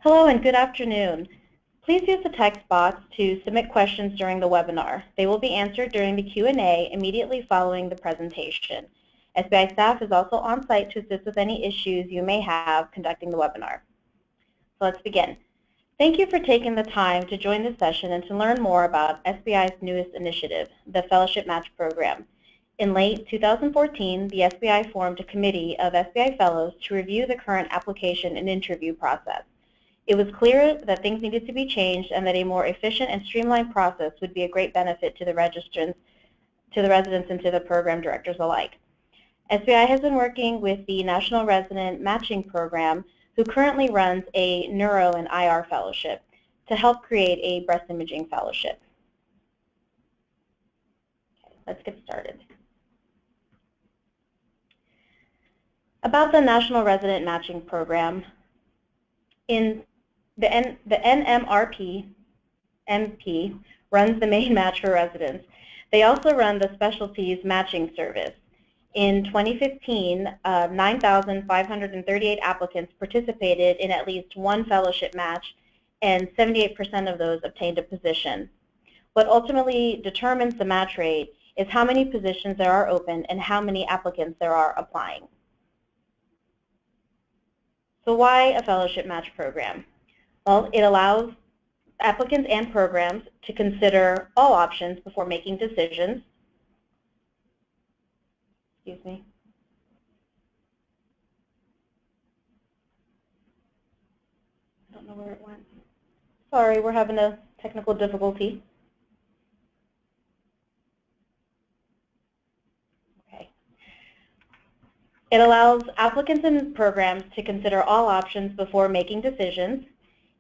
Hello and good afternoon. Please use the text box to submit questions during the webinar. They will be answered during the Q&A immediately following the presentation. SBI staff is also on site to assist with any issues you may have conducting the webinar. So let's begin. Thank you for taking the time to join this session and to learn more about SBI's newest initiative, the Fellowship Match Program. In late 2014, the SBI formed a committee of SBI Fellows to review the current application and interview process. It was clear that things needed to be changed and that a more efficient and streamlined process would be a great benefit to the registrants, to the residents, and to the program directors alike. SBI has been working with the National Resident Matching Program, who currently runs a Neuro and IR Fellowship, to help create a breast imaging fellowship. Okay, let's get started. About the National Resident Matching Program, in the NMRP MP runs the main match for residents. They also run the specialties matching service. In 2015, 9,538 applicants participated in at least one fellowship match, and 78% of those obtained a position. What ultimately determines the match rate is how many positions there are open and how many applicants there are applying. So why a fellowship match program? Well, it allows applicants and programs to consider all options before making decisions. Excuse me. I don't know where it went. Sorry, we're having a technical difficulty. Okay. It allows applicants and programs to consider all options before making decisions.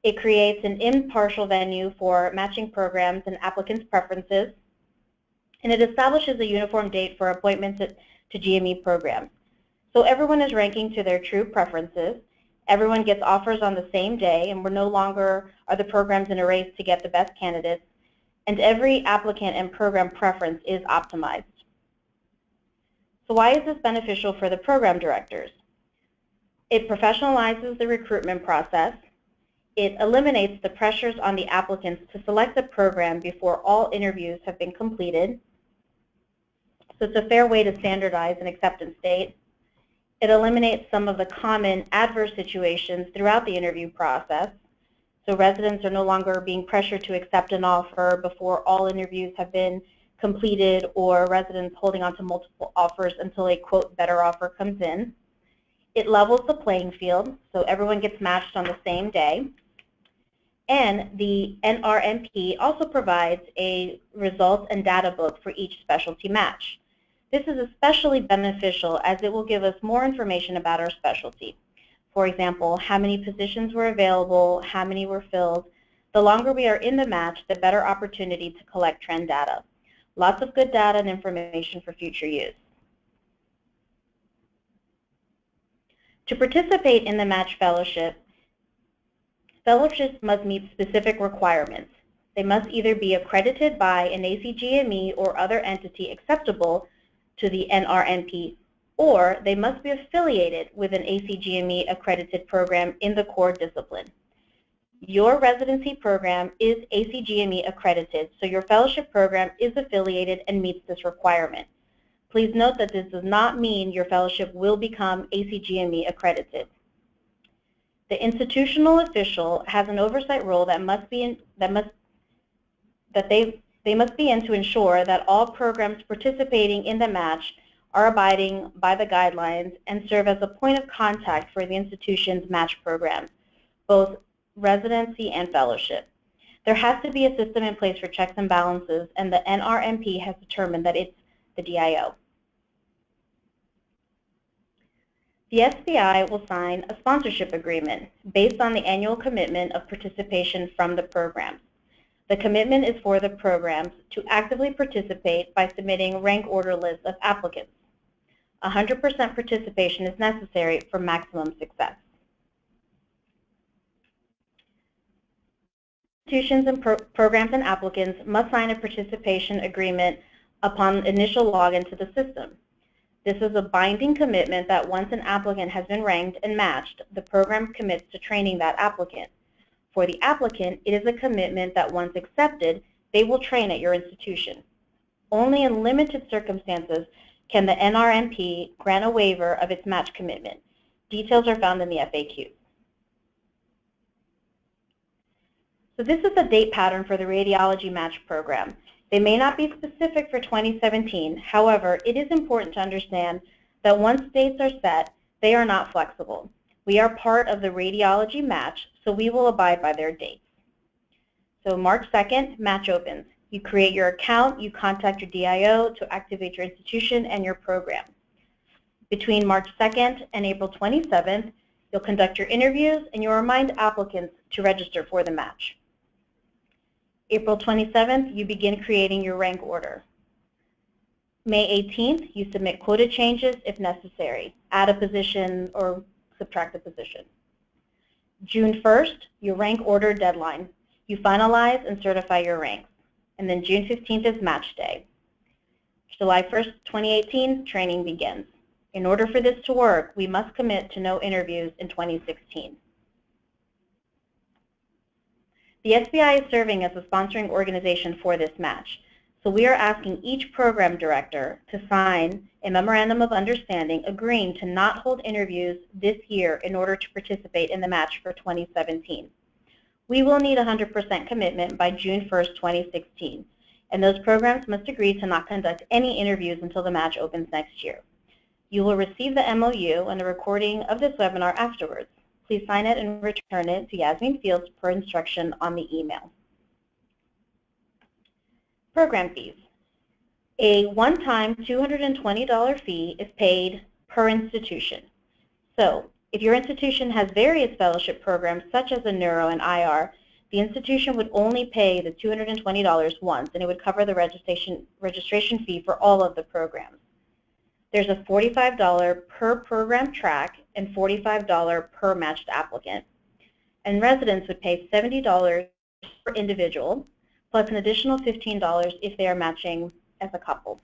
It creates an impartial venue for matching programs and applicants' preferences. And it establishes a uniform date for appointments to GME programs. So everyone is ranking to their true preferences. Everyone gets offers on the same day, and we're no longer are the programs in a race to get the best candidates. And every applicant and program preference is optimized. So why is this beneficial for the program directors? It professionalizes the recruitment process. It eliminates the pressures on the applicants to select a program before all interviews have been completed. So it's a fair way to standardize an acceptance date. It eliminates some of the common adverse situations throughout the interview process. So residents are no longer being pressured to accept an offer before all interviews have been completed, or residents holding on to multiple offers until a, quote, better offer comes in. It levels the playing field, so everyone gets matched on the same day. And the NRMP also provides a results and data book for each specialty match. This is especially beneficial as it will give us more information about our specialty. For example, how many positions were available, how many were filled. The longer we are in the match, the better opportunity to collect trend data. Lots of good data and information for future use. To participate in the match fellowship, fellowships must meet specific requirements. They must either be accredited by an ACGME or other entity acceptable to the NRMP, or they must be affiliated with an ACGME accredited program in the core discipline. Your residency program is ACGME accredited, so your fellowship program is affiliated and meets this requirement. Please note that this does not mean your fellowship will become ACGME accredited. The institutional official has an oversight role that they must be in to ensure that all programs participating in the match are abiding by the guidelines and serve as a point of contact for the institution's match programs, both residency and fellowship. There has to be a system in place for checks and balances, and the NRMP has determined that it's the DIO. The SBI will sign a sponsorship agreement based on the annual commitment of participation from the programs. The commitment is for the programs to actively participate by submitting rank order lists of applicants. 100% participation is necessary for maximum success. Institutions and programs and applicants must sign a participation agreement upon initial login to the system. This is a binding commitment that once an applicant has been ranked and matched, the program commits to training that applicant. For the applicant, it is a commitment that once accepted, they will train at your institution. Only in limited circumstances can the NRNP grant a waiver of its match commitment. Details are found in the FAQ. So this is the date pattern for the radiology match program. They may not be specific for 2017. However, it is important to understand that once dates are set, they are not flexible. We are part of the radiology match, so we will abide by their dates. So March 2nd, match opens. You create your account, you contact your DIO to activate your institution and your program. Between March 2nd and April 27th, you'll conduct your interviews and you'll remind applicants to register for the match. April 27th, you begin creating your rank order. May 18th, you submit quota changes if necessary, add a position or subtract a position. June 1st, your rank order deadline. You finalize and certify your ranks. And then June 15th is match day. July 1st, 2018, training begins. In order for this to work, we must commit to no interviews in 2016. The SBI is serving as a sponsoring organization for this match. So we are asking each program director to sign a memorandum of understanding agreeing to not hold interviews this year in order to participate in the match for 2017. We will need 100% commitment by June 1st, 2016, and those programs must agree to not conduct any interviews until the match opens next year. You will receive the MOU and a recording of this webinar afterwards. Please sign it and return it to Yasmin Fields per instruction on the email. Program fees. A one-time $220 fee is paid per institution. So, if your institution has various fellowship programs such as a neuro and IR, the institution would only pay the $220 once, and it would cover the registration fee for all of the programs. There's a $45 per program track and $45 per matched applicant. And residents would pay $70 per individual, plus an additional $15 if they are matching as a couple.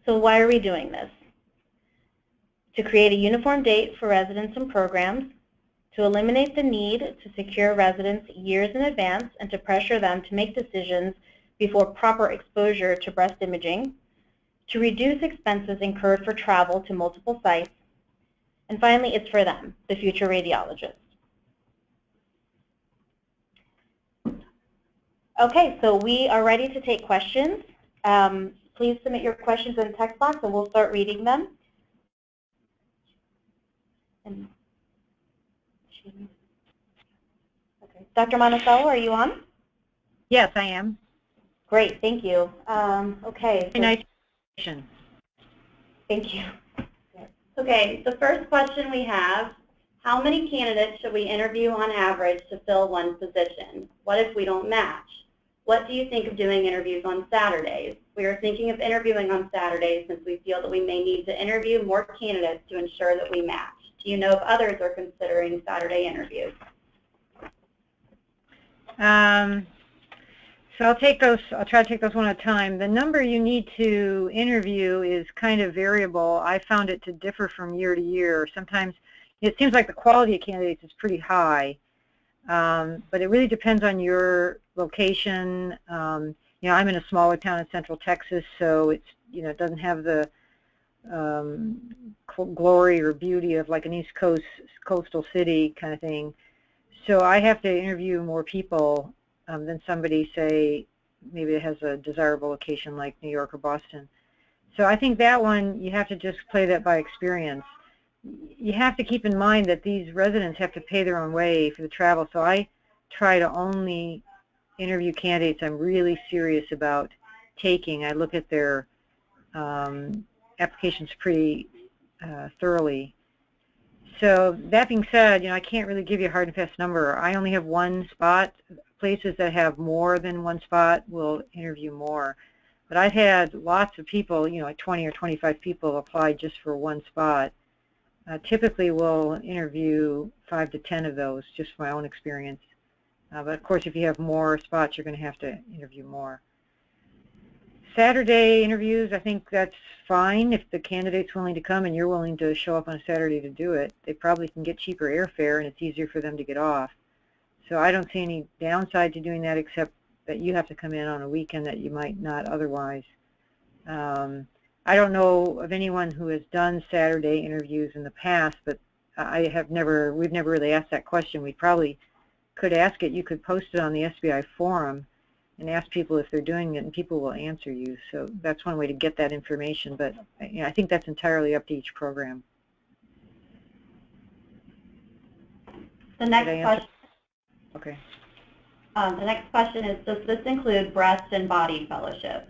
So why are we doing this? To create a uniform date for residents and programs, to eliminate the need to secure residents years in advance and to pressure them to make decisions before proper exposure to breast imaging, to reduce expenses incurred for travel to multiple sites, and finally, it's for them, the future radiologists. Okay, so we are ready to take questions. Please submit your questions in the text box and we'll start reading them. Okay. Dr. Monticello, are you on? Yes, I am. Great, thank you. Okay. Very nice presentation. Thank you. Okay, the first question we have, how many candidates should we interview on average to fill one position? What if we don't match? What do you think of doing interviews on Saturdays? We are thinking of interviewing on Saturdays since we feel that we may need to interview more candidates to ensure that we match. Do you know if others are considering Saturday interviews? So I'll try to take those one at a time. The number you need to interview is kind of variable. I found it to differ from year to year. Sometimes it seems like the quality of candidates is pretty high, but it really depends on your location. You know, I'm in a smaller town in Central Texas, so it's, you know, it doesn't have the glory or beauty of like an East Coast coastal city kind of thing. So I have to interview more people than somebody, say, maybe that has a desirable location like New York or Boston. So I think that one, you have to just play that by experience. You have to keep in mind that these residents have to pay their own way for the travel, so I try to only interview candidates I'm really serious about taking. I look at their applications pretty thoroughly. So that being said, you know, I can't really give you a hard and fast number. I only have one spot. Places that have more than one spot will interview more. But I've had lots of people, you know, like 20 or 25 people apply just for one spot. Typically we'll interview 5 to 10 of those, just from my own experience. But of course, if you have more spots, you're going to have to interview more. Saturday interviews, I think that's fine if the candidate's willing to come and you're willing to show up on a Saturday to do it. They probably can get cheaper airfare and it's easier for them to get off. So I don't see any downside to doing that except that you have to come in on a weekend that you might not otherwise. I don't know of anyone who has done Saturday interviews in the past, but we've never really asked that question. We probably could ask it. You could post it on the SBI forum and ask people if they're doing it, and people will answer you. So that's one way to get that information, but I think that's entirely up to each program. The next question. Okay. The next question is, does this include breast and body fellowships?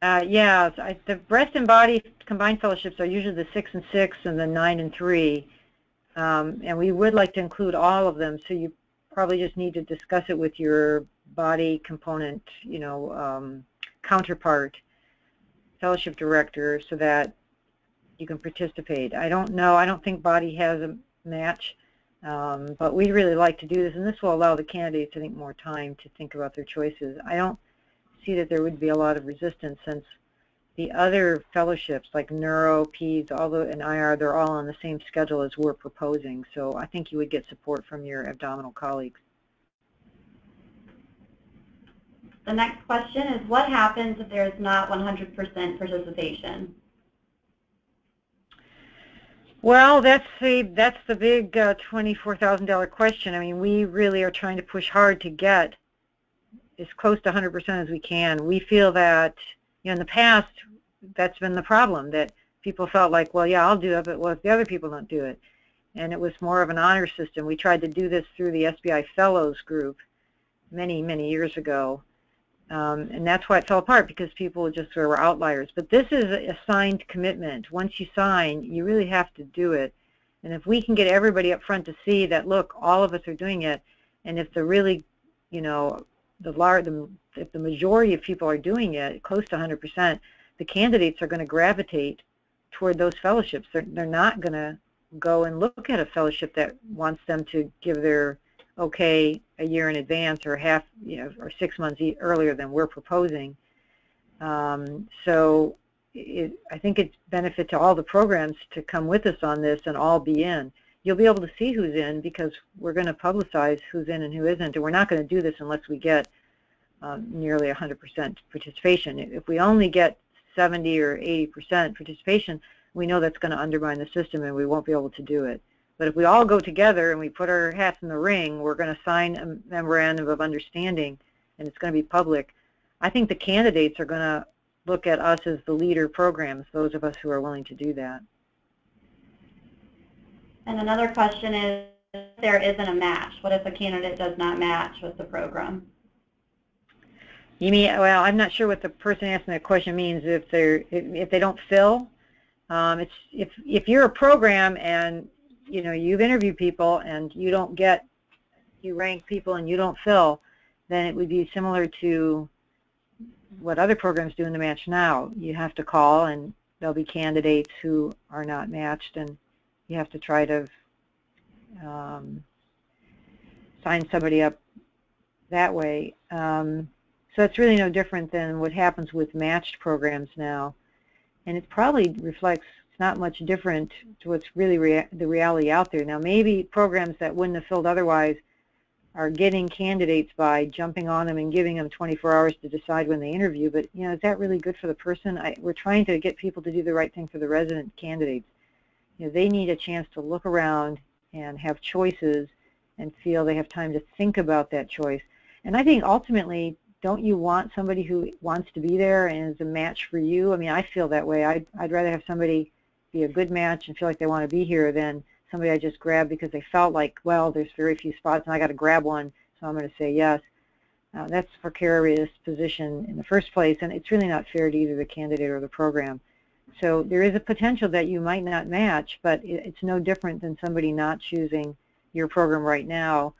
Yeah, the breast and body combined fellowships are usually the 6 and 6 and the 9 and 3, and we would like to include all of them. So you probably just need to discuss it with your body component, counterpart, fellowship director, so that you can participate. I don't know. I don't think body has a match, but we'd really like to do this, and this will allow the candidates, I think, more time to think about their choices. I don't see that there would be a lot of resistance since the other fellowships like neuro, peds, and IR, they're all on the same schedule as we're proposing. So I think you would get support from your abdominal colleagues. The next question is, what happens if there is not 100% participation? Well, that's the big $24,000 question. I mean, we really are trying to push hard to get as close to 100% as we can. We feel that, in the past, that's been the problem, that people felt like, well, yeah, I'll do it, but what if the other people don't do it? And it was more of an honor system. We tried to do this through the SBI Fellows group many, many years ago, and that's why it fell apart, because people just were outliers. But this is a signed commitment. Once you sign, you really have to do it. And if we can get everybody up front to see that, look, all of us are doing it, and if the really, if the majority of people are doing it, close to 100%, the candidates are going to gravitate toward those fellowships. They're not going to go and look at a fellowship that wants them to give their okay a year in advance or or 6 months earlier than we're proposing. So I think it's benefit to all the programs to come with us on this and all be in. You'll be able to see who's in because we're going to publicize who's in and who isn't, and we're not going to do this unless we get nearly 100% participation. If we only get 70 or 80% participation, we know that's going to undermine the system and we won't be able to do it. But if we all go together and we put our hats in the ring, we're going to sign a memorandum of understanding and it's going to be public. I think the candidates are going to look at us as the leader programs, those of us who are willing to do that. And another question is, if there isn't a match, what if a candidate does not match with the program? You mean, well, I'm not sure what the person asking that question means. If they don't fill, if you're a program and you've interviewed people and you rank people and you don't fill, then it would be similar to what other programs do in the match now. You have to call and there'll be candidates who are not matched, and you have to try to sign somebody up that way. So it's really no different than what happens with matched programs now. And it probably reflects, it's not much different to what's really the reality out there. Now maybe programs that wouldn't have filled otherwise are getting candidates by jumping on them and giving them 24 hours to decide when they interview, but is that really good for the person? We're trying to get people to do the right thing for the resident candidates. They need a chance to look around and have choices and feel they have time to think about that choice. And I think ultimately, don't you want somebody who wants to be there and is a match for you? I mean, I feel that way. I'd rather have somebody be a good match and feel like they want to be here than somebody I just grabbed because they felt like, well, there's very few spots and I got to grab one, so I'm going to say yes. That's a precarious position in the first place, and it's really not fair to either the candidate or the program. So there is a potential that you might not match, but it's no different than somebody not choosing your program right now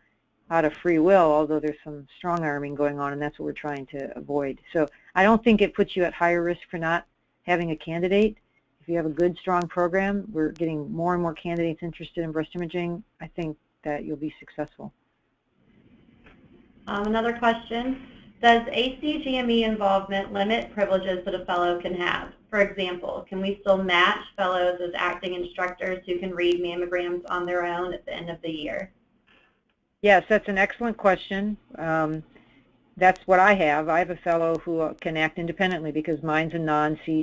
out of free will, although there's some strong-arming going on, and that's what we're trying to avoid. So I don't think it puts you at higher risk for not having a candidate. If you have a good, strong program, we're getting more and more candidates interested in breast imaging, I think that you'll be successful. Another question, Does ACGME involvement limit privileges that a fellow can have? For example, can we still match fellows as acting instructors who can read mammograms on their own at the end of the year? Yes, that's an excellent question. That's what I have. I have a fellow who can act independently because mine's a non-GME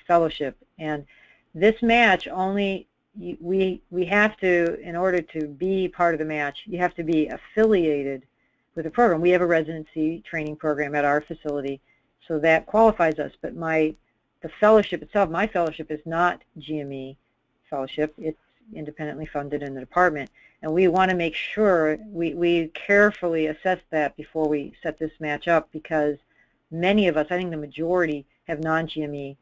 fellowship. And this match only, we have to, in order to be part of the match, you have to be affiliated with the program. We have a residency training program at our facility, so that qualifies us. But the fellowship itself, my fellowship is not GME fellowship. It's independently funded in the department. And we want to make sure we carefully assess that before we set this match up, because many of us, I think the majority, have non-GME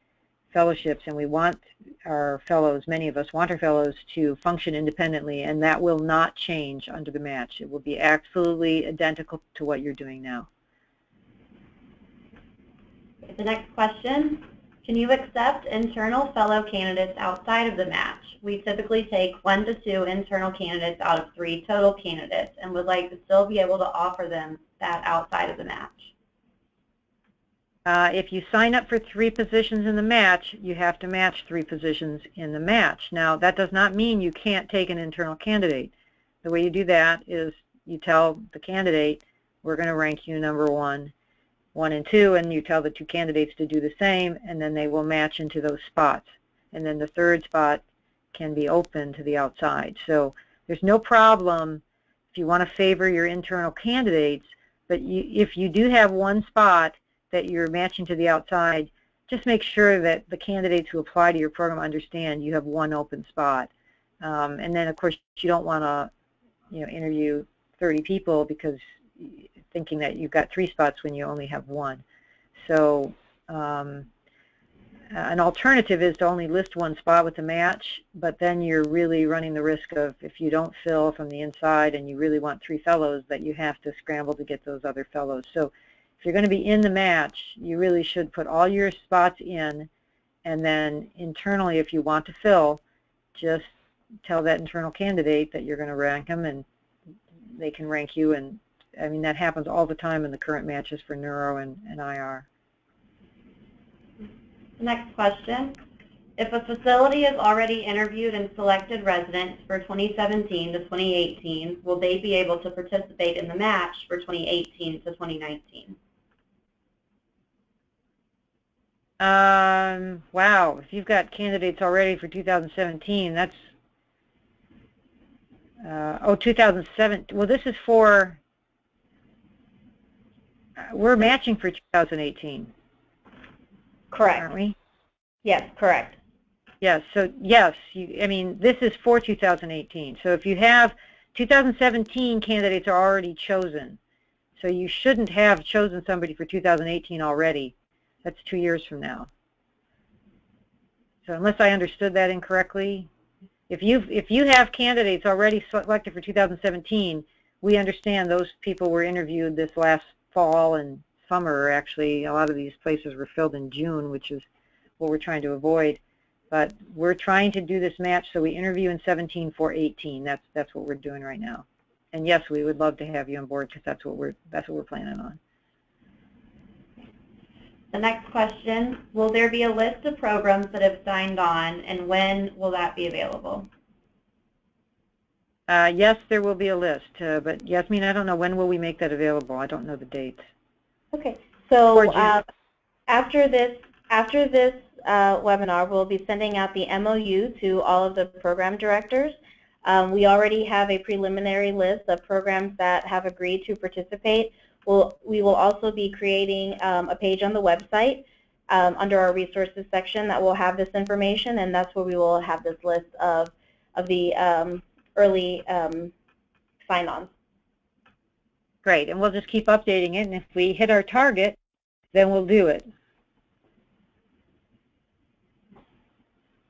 fellowships, and we want our fellows, many of us want our fellows to function independently, and that will not change under the match. It will be absolutely identical to what you're doing now. The next question, can you accept internal fellow candidates outside of the match? We typically take 1 to 2 internal candidates out of 3 total candidates and would like to still be able to offer them that outside of the match. If you sign up for 3 positions in the match, you have to match 3 positions in the match. Now, that does not mean you can't take an internal candidate. The way you do that is you tell the candidate, we're going to rank you number 1, 1, and 2, and you tell the 2 candidates to do the same, and then they will match into those spots. And then the 3rd spot can be open to the outside. So there's no problem if you want to favor your internal candidates, but if you do have 1 spot that you're matching to the outside, just make sure that the candidates who apply to your program understand you have 1 open spot. And then, of course, you don't want to interview 30 people because thinking that you've got 3 spots when you only have 1. So an alternative is to only list 1 spot with the match, but then you're really running the risk of, if you don't fill from the inside and you really want 3 fellows, that you have to scramble to get those other fellows. So if you're going to be in the match, you really should put all your spots in, and then internally, if you want to fill, just tell that internal candidate that you're going to rank them, and they can rank you. And I mean, that happens all the time in the current matches for neuro and IR. Next question. If a facility has already interviewed and selected residents for 2017 to 2018, will they be able to participate in the match for 2018 to 2019? Wow, if you've got candidates already for 2017, that's, 2007, well, this is for, we're matching for 2018. Correct. Aren't we? Yes, correct. Yes, so yes, I mean, this is for 2018. So if you have 2017 candidates are already chosen, so you shouldn't have chosen somebody for 2018 already. That's 2 years from now. So unless I understood that incorrectly, if you have candidates already selected for 2017, we understand those people were interviewed this last fall and summer. Actually, a lot of these places were filled in June, which is what we're trying to avoid. But we're trying to do this match, so we interview in 17 for 18. That's what we're doing right now. And yes, we would love to have you on board because that's what we're planning on. The next question, will there be a list of programs that have signed on, and when will that be available? Yes, there will be a list, but Yasmin, I don't know, when will we make that available? I don't know the dates. Okay, so after this webinar, we'll be sending out the MOU to all of the program directors. We already have a preliminary list of programs that have agreed to participate. We will also be creating a page on the website under our resources section that will have this information, and that's where we will have this list of the early sign-ons. Great, and we'll just keep updating it, and if we hit our target, then we'll do it.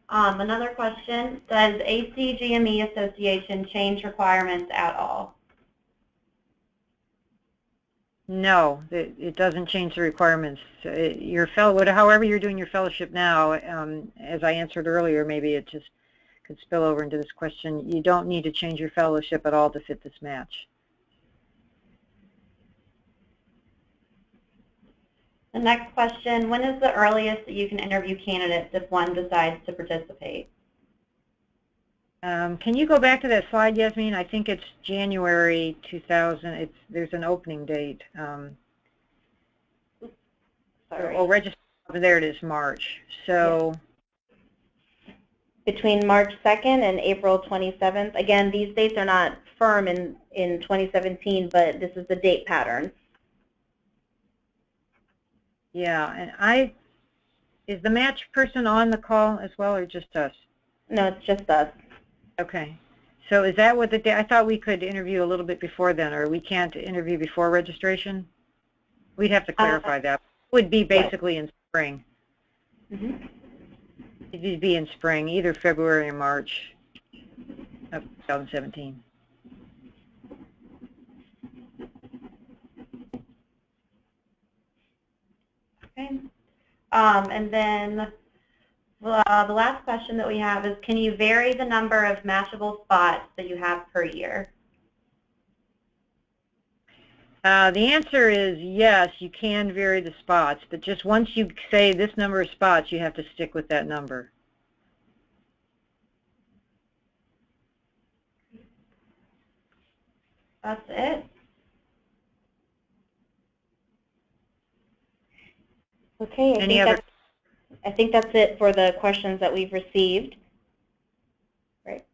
Another question, does ACGME Association change requirements at all? No, it doesn't change the requirements. Your however you're doing your fellowship now, as I answered earlier, maybe it just could spill over into this question, you don't need to change your fellowship at all to fit this match. The next question, when is the earliest that you can interview candidates if one decides to participate? Can you go back to that slide, Yasmin? I think it's January 2000. There's an opening date. Sorry. Oh, register. There it is, March. So. Yes. Between March 2nd and April 27th. Again, these dates are not firm in 2017, but this is the date pattern. Yeah, and is the match person on the call as well, or just us? No, it's just us. Okay. So is that what the day? I thought we could interview a little bit before then, or we can't interview before registration? We'd have to clarify that. It would be basically in spring. Mm-hmm. It would be in spring, either February or March of 2017. Okay. And then the last question that we have is, can you vary the number of matchable spots that you have per year? The answer is yes, you can vary the spots, but just once you say this number of spots, you have to stick with that number. That's it. Okay, I think that's it for the questions that we've received. Right.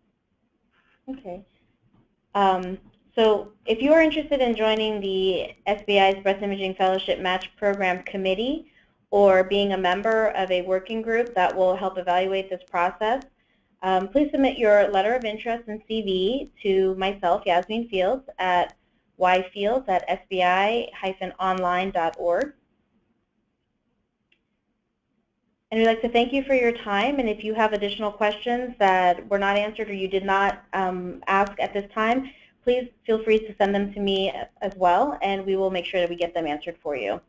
Okay. So if you are interested in joining the SBI's Breast Imaging Fellowship Match Program Committee or being a member of a working group that will help evaluate this process, please submit your letter of interest and CV to myself, Yasmin Fields, at yfields@sbi-online.org. And we'd like to thank you for your time, and if you have additional questions that were not answered or you did not ask at this time, please feel free to send them to me as well, and we will make sure that we get them answered for you.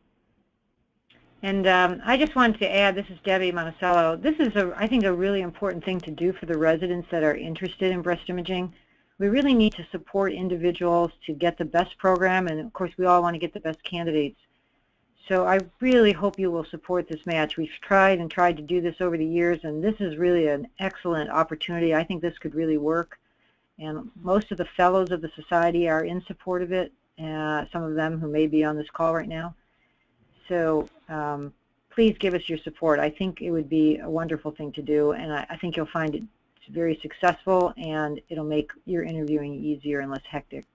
And I just wanted to add, this is Debbie Monticello. This is, I think, a really important thing to do for the residents that are interested in breast imaging. We really need to support individuals to get the best program, and of course we all want to get the best candidates. So I really hope you will support this match. We've tried to do this over the years, and this is really an excellent opportunity. I think this could really work. And most of the fellows of the society are in support of it, some of them who may be on this call right now. So please give us your support. I think it would be a wonderful thing to do, and I think you'll find it very successful, and it'll make your interviewing easier and less hectic.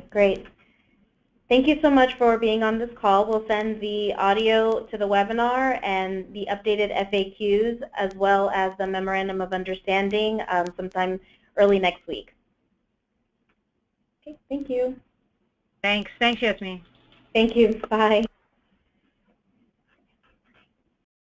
Great. Thank you so much for being on this call. We'll send the audio to the webinar and the updated FAQs as well as the Memorandum of Understanding sometime early next week. Okay, thank you. Thanks, Yasmin. Thank you. Bye.